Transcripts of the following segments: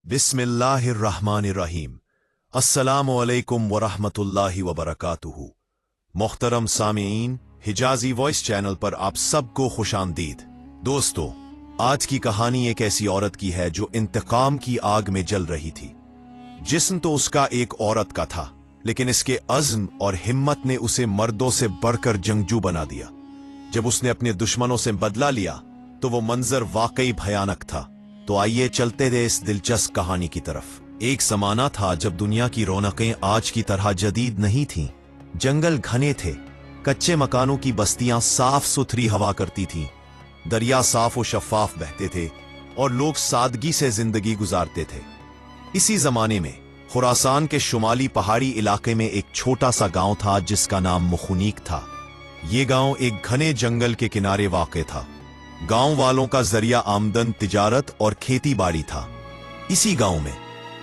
बिस्मिल्लाहिर्रहमानिर्रहीम। अस्सलामु अलैकुम वरहमतुल्लाहि वबरकातुहू। मोहतरम सामीईन, हिजाजी वॉइस चैनल पर आप सबको खुशामदीद। दोस्तों, आज की कहानी एक ऐसी औरत की है जो इंतकाम की आग में जल रही थी। जिस्म तो उसका एक औरत का था, लेकिन इसके अज़्म और हिम्मत ने उसे मर्दों से बढ़कर जंगजू बना दिया। जब उसने अपने दुश्मनों से बदला लिया तो वो मंजर वाकई भयानक था। तो आइए चलते थे इस दिलचस्प कहानी की तरफ। एक ज़माना था जब दुनिया की रौनकें आज की तरह जदीद नहीं थीं। जंगल घने थे, कच्चे मकानों की बस्तियां साफ सुथरी हवा करती थीं, दरिया साफ और शफाफ बहते थे और लोग सादगी से जिंदगी गुजारते थे। इसी जमाने में खुरासान के शुमाली पहाड़ी इलाके में एक छोटा सा गांव था जिसका नाम मुखुनीक था। ये गांव एक घने जंगल के किनारे वाक़ था। गांव वालों का जरिया आमदन तिजारत और खेती बाड़ी था। इसी गांव में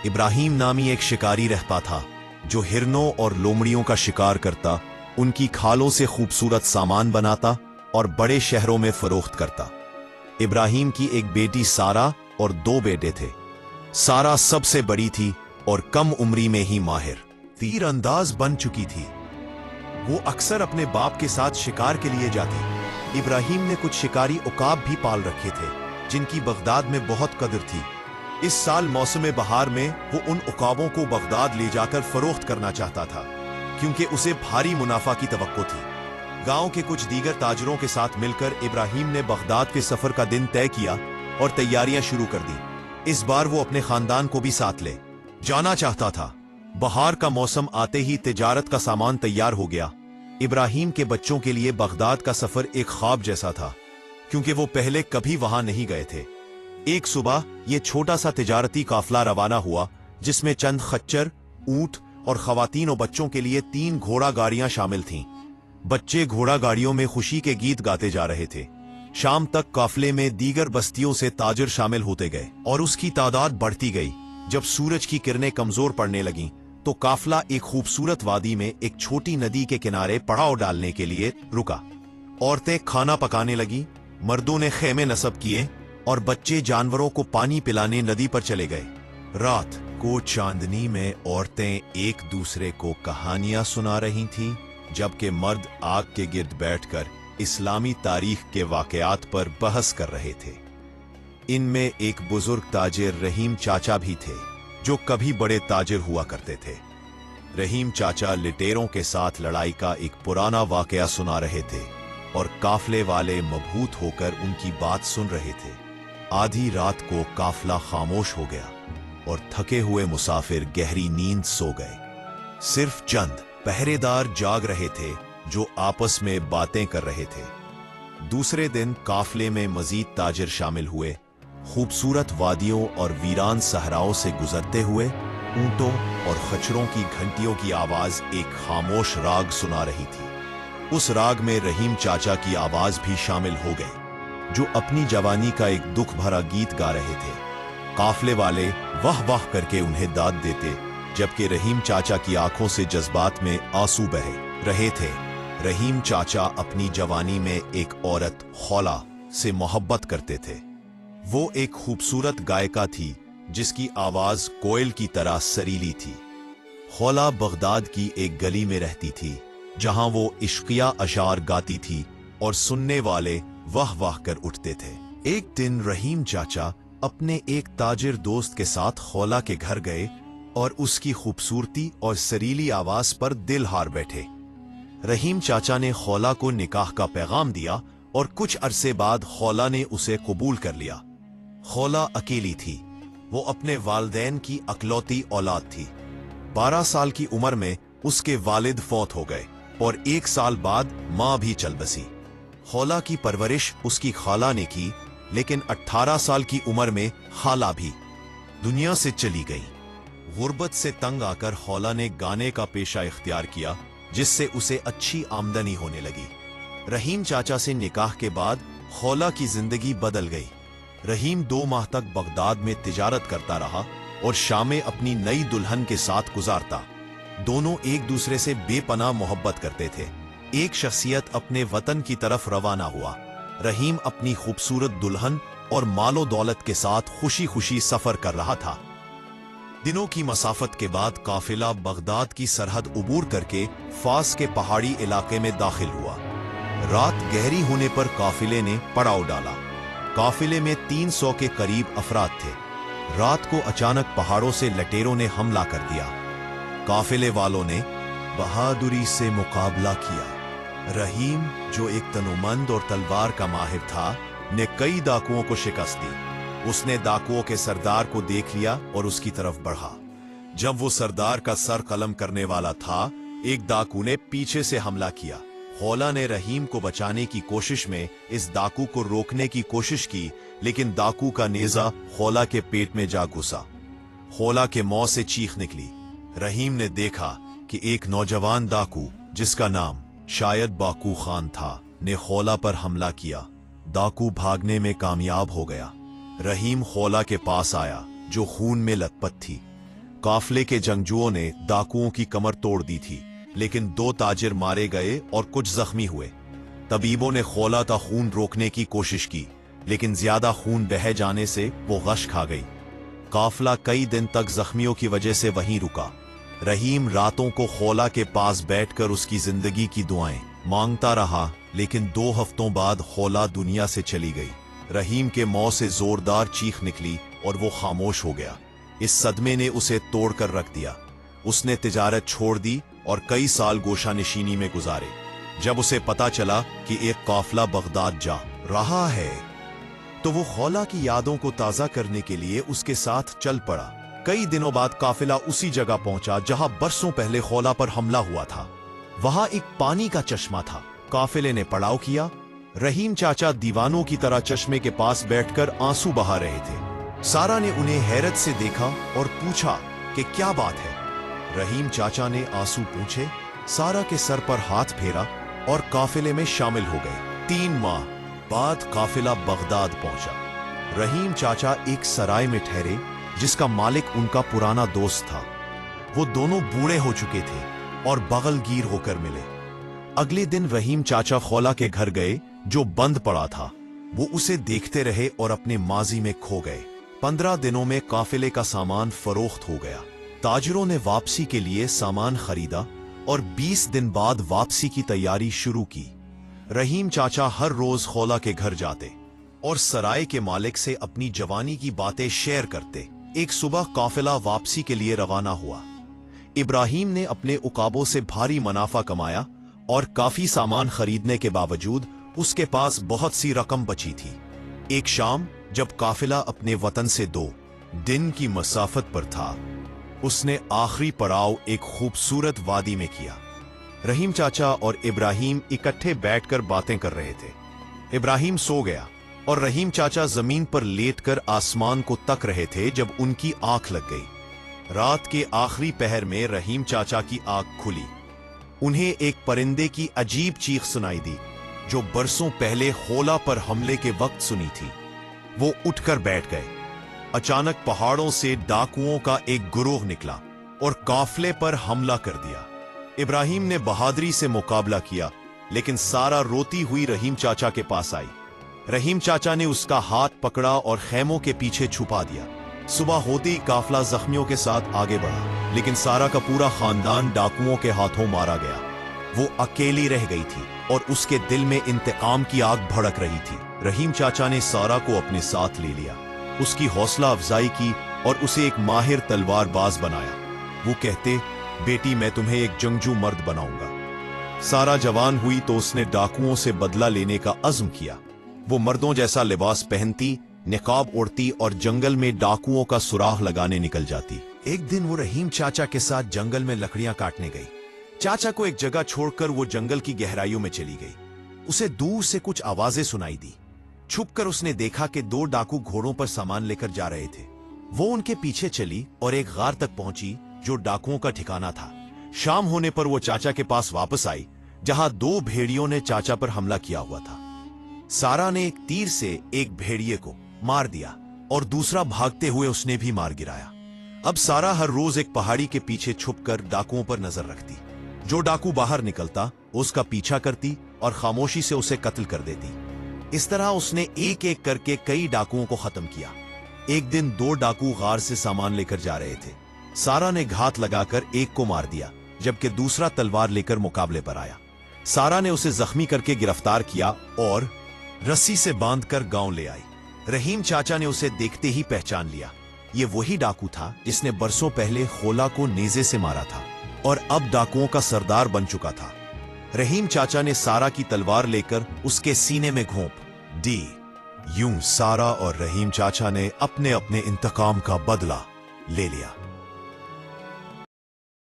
इब्राहिम नामी एक शिकारी रहता था जो हिरनों और लोमड़ियों का शिकार करता, उनकी खालों से खूबसूरत सामान बनाता और बड़े शहरों में फरोख्त करता। इब्राहिम की एक बेटी सारा और दो बेटे थे। सारा सबसे बड़ी थी और कम उम्री में ही माहिर तीर अंदाज बन चुकी थी। वो अक्सर अपने बाप के साथ शिकार के लिए जाती। इब्राहिम ने कुछ शिकारी उकाब भी पाल रखे थे जिनकी बगदाद में बहुत कदर थी। इस साल मौसम बहार में वो उन उकाबों को बगदाद ले जाकर फरोख्त करना चाहता था, क्योंकि उसे भारी मुनाफा की तवक्को थी। गांव के कुछ दीगर ताजरों के साथ मिलकर इब्राहिम ने बगदाद के सफर का दिन तय किया और तैयारियां शुरू कर दी। इस बार वो अपने खानदान को भी साथ ले जाना चाहता था। बहार का मौसम आते ही तिजारत का सामान तैयार हो गया। इब्राहिम के बच्चों के लिए बगदाद का सफर एक ख्वाब जैसा था, क्योंकि वो पहले कभी वहां नहीं गए थे। एक सुबह ये छोटा सा तिजारती काफिला रवाना हुआ, जिसमें चंद खच्चर, ऊंट और खवातीन और बच्चों के लिए 3 घोड़ा गाड़ियां शामिल थीं। बच्चे घोड़ा गाड़ियों में खुशी के गीत गाते जा रहे थे। शाम तक काफिले में दीगर बस्तियों से ताजिर शामिल होते गए और उसकी तादाद बढ़ती गई। जब सूरज की किरणें कमजोर पड़ने लगीं तो काफिला एक खूबसूरत वादी में एक छोटी नदी के किनारे पड़ाव डालने के लिए रुका। औरतें खाना पकाने लगी, मर्दों ने खेमे नस्ब किए और बच्चे जानवरों को पानी पिलाने नदी पर चले गए। रात को चांदनी में औरतें एक दूसरे को कहानियां सुना रही थीं, जबकि मर्द आग के गिर्द बैठकर इस्लामी तारीख के वाकयात पर बहस कर रहे थे। इनमें एक बुजुर्ग ताजिर रहीम चाचा भी थे, जो कभी बड़े ताजिर हुआ करते थे। रहीम चाचा लिटेरों के साथ लड़ाई का एक पुराना वाकया सुना रहे थे और काफिले वाले मबहूत होकर उनकी बात सुन रहे थे। आधी रात को काफिला खामोश हो गया और थके हुए मुसाफिर गहरी नींद सो गए। सिर्फ चंद पहरेदार जाग रहे थे जो आपस में बातें कर रहे थे। दूसरे दिन काफिले में मजीद ताजिर शामिल हुए। खूबसूरत वादियों और वीरान सहराओं से गुजरते हुए ऊंटों और खच्चरों की घंटियों की आवाज एक खामोश राग सुना रही थी। उस राग में रहीम चाचा की आवाज भी शामिल हो गई, जो अपनी जवानी का एक दुख भरा गीत गा रहे थे। काफिले वाले वाह वाह करके उन्हें दाद देते, जबकि रहीम चाचा की आंखों से जज्बात में आंसू बह रहे थे। रहीम चाचा अपनी जवानी में एक औरत खौला से मोहब्बत करते थे। वो एक खूबसूरत गायिका थी जिसकी आवाज कोयल की तरह सरीली थी। खौला बगदाद की एक गली में रहती थी, जहां वो इश्किया अशार गाती थी और सुनने वाले वाह वाह कर उठते थे। एक दिन रहीम चाचा अपने एक ताजिर दोस्त के साथ खौला के घर गए और उसकी खूबसूरती और सरीली आवाज पर दिल हार बैठे। रहीम चाचा ने खौला को निकाह का पैगाम दिया और कुछ अरसे बाद खौला ने उसे कबूल कर लिया। खौला अकेली थी। वो अपने वालिदैन की अकलौती औलाद थी। 12 साल की उम्र में उसके वालिद फौत हो गए और 1 साल बाद मां भी चल बसी। खौला की परवरिश उसकी खाला ने की, लेकिन 18 साल की उम्र में खाला भी दुनिया से चली गई। गुर्बत से तंग आकर खौला ने गाने का पेशा इख्तियार किया, जिससे उसे अच्छी आमदनी होने लगी। रहीम चाचा से निकाह के बाद खौला की जिंदगी बदल गई। रहीम 2 माह तक बगदाद में तिजारत करता रहा और शामें अपनी नई दुल्हन के साथ गुजारता। दोनों एक दूसरे से बेपनाह मोहब्बत करते थे। एक शख्सियत अपने वतन की तरफ रवाना हुआ। रहीम अपनी खूबसूरत दुल्हन और मालो दौलत के साथ खुशी खुशी सफर कर रहा था। दिनों की मसाफत के बाद काफिला बगदाद की सरहद उबूर करके फास के पहाड़ी इलाके में दाखिल हुआ। रात गहरी होने पर काफिले ने पड़ाव डाला। काफिले में 300 के करीब अफराद थे। रात को अचानक पहाड़ों से लटेरों ने हमला कर दिया। काफिले वालों ने बहादुरी से मुकाबला किया। रहीम, जो एक तनुमंद और तलवार का माहिर था, ने कई डाकुओं को शिकस्त दी। उसने डाकुओं के सरदार को देख लिया और उसकी तरफ बढ़ा। जब वो सरदार का सर कलम करने वाला था, एक डाकू ने पीछे से हमला किया। खौला ने रहीम को बचाने की कोशिश में इस डाकू को रोकने की कोशिश की, लेकिन डाकू का नेजा खौला के पेट में जा घुसा। खौला के मुंह से चीख निकली। रहीम ने देखा कि एक नौजवान डाकू, जिसका नाम शायद बाकू खान था, ने खौला पर हमला किया। डाकू भागने में कामयाब हो गया। रहीम खौला के पास आया, जो खून में लथपथ थी। काफले के जंगजुओं ने डाकुओं की कमर तोड़ दी थी, लेकिन 2 ताजिर मारे गए और कुछ जख्मी हुए। तबीबों ने खौला का खून रोकने की कोशिश की, लेकिन ज्यादा खून बह जाने से वो गश खा गई। काफला कई दिन तक जख्मियों की वजह से वहीं रुका। रहीम रातों को खौला के पास बैठकर उसकी जिंदगी की दुआएं मांगता रहा, लेकिन 2 हफ्तों बाद खौला दुनिया से चली गई। रहीम के मुंह से जोरदार चीख निकली और वो खामोश हो गया। इस सदमे ने उसे तोड़कर रख दिया। उसने तिजारत छोड़ दी और कई साल गोशानिशीनी में गुजारे। जब उसे पता चला कि एक काफिला बगदाद जा रहा है, तो वो खौला की यादों को ताजा करने के लिए उसके साथ चल पड़ा। कई दिनों बाद काफिला उसी जगह पहुंचा जहां बरसों पहले खौला पर हमला हुआ था। वहां एक पानी का चश्मा था। काफिले ने पड़ाव किया। रहीम चाचा दीवानों की तरह चश्मे के पास बैठकर आंसू बहा रहे थे। सारा ने उन्हें हैरत से देखा और पूछा कि क्या बात है। रहीम चाचा ने आंसू पूछे, सारा के सर पर हाथ फेरा और काफिले में शामिल हो गए। 3 माह बाद काफिला बगदाद पहुंचा। रहीम चाचा एक सराय में ठहरे, जिसका मालिक उनका पुराना दोस्त था। वो दोनों बूढ़े हो चुके थे और बगलगीर होकर मिले। अगले दिन रहीम चाचा खौला के घर गए, जो बंद पड़ा था। वो उसे देखते रहे और अपने माजी में खो गए। 15 दिनों में काफिले का सामान फरोख्त हो गया। ताजिरों ने वापसी के लिए सामान खरीदा और 20 दिन बाद वापसी की तैयारी शुरू की। रहीम चाचा हर रोज खौला के घर जाते और सराय के मालिक से अपनी जवानी की बातें शेयर करते। एक सुबह काफिला वापसी के लिए रवाना हुआ। इब्राहिम ने अपने उकाबों से भारी मुनाफा कमाया और काफी सामान खरीदने के बावजूद उसके पास बहुत सी रकम बची थी। एक शाम जब काफिला अपने वतन से 2 दिन की मसाफत पर था, उसने आखिरी पड़ाव एक खूबसूरत वादी में किया। रहीम चाचा और इब्राहिम इकट्ठे बैठकर बातें कर रहे थे। इब्राहिम सो गया और रहीम चाचा जमीन पर लेटकर आसमान को तक रहे थे जब उनकी आंख लग गई। रात के आखिरी पहर में रहीम चाचा की आंख खुली। उन्हें एक परिंदे की अजीब चीख सुनाई दी, जो बरसों पहले खौला पर हमले के वक्त सुनी थी। वो उठकर बैठ गए। अचानक पहाड़ों से डाकुओं का एक गिरोह निकला और काफिले पर हमला कर दिया। इब्राहिम ने बहादुरी से मुकाबला किया, लेकिन सारा रोती हुई रहीम चाचा के पास आई। रहीम चाचा ने उसका हाथ पकड़ा और खैमों के पीछे छुपा दिया। सुबह होते ही काफिला जख्मियों के साथ आगे बढ़ा, लेकिन सारा का पूरा खानदान डाकुओं के हाथों मारा गया। वो अकेली रह गई थी और उसके दिल में इंतकाम की आग भड़क रही थी। रहीम चाचा ने सारा को अपने साथ ले लिया, उसकी हौसला अफजाई की और उसे एक माहिर तलवारबाज बनाया। वो कहते, बेटी मैं तुम्हें एक जंगजू मर्द बनाऊंगा। सारा जवान हुई तो उसने डाकुओं से बदला लेने का अज़्म किया। वो मर्दों जैसा लिबास पहनती, निकाब ओढ़ती और जंगल में डाकुओं का सुराग लगाने निकल जाती। एक दिन वो रहीम चाचा के साथ जंगल में लकड़ियां काटने गई। चाचा को एक जगह छोड़कर वो जंगल की गहराइयों में चली गई। उसे दूर से कुछ आवाजें सुनाई दी। छुपकर उसने देखा कि 2 डाकू घोड़ों पर सामान लेकर जा रहे थे। वो उनके पीछे चली और एक गार तक पहुंची, जो डाकुओं का ठिकाना था। शाम होने पर वो चाचा के पास वापस आई, जहां 2 भेड़ियों ने चाचा पर हमला किया हुआ था। सारा ने एक तीर से एक भेड़िए को मार दिया और दूसरा भागते हुए उसने भी मार गिराया। अब सारा हर रोज एक पहाड़ी के पीछे छुपकर डाकुओं पर नजर रखती। जो डाकू बाहर निकलता, उसका पीछा करती और खामोशी से उसे कत्ल कर देती। इस तरह उसने एक एक करके कई डाकुओं को खत्म किया। एक दिन 2 डाकू गार से सामान लेकर जा रहे थे। सारा ने घात लगाकर एक को मार दिया, जबकि दूसरा तलवार लेकर मुकाबले पर आया। सारा ने उसे जख्मी करके गिरफ्तार किया और रस्सी से बांधकर गांव ले आई। रहीम चाचा ने उसे देखते ही पहचान लिया। ये वही डाकू था जिसने बरसों पहले खोला को नेजे से मारा था और अब डाकुओं का सरदार बन चुका था। रहीम चाचा ने सारा की तलवार लेकर उसके सीने में घोंप दी। यूं सारा और रहीम चाचा ने अपने अपने इंतकाम का बदला ले लिया।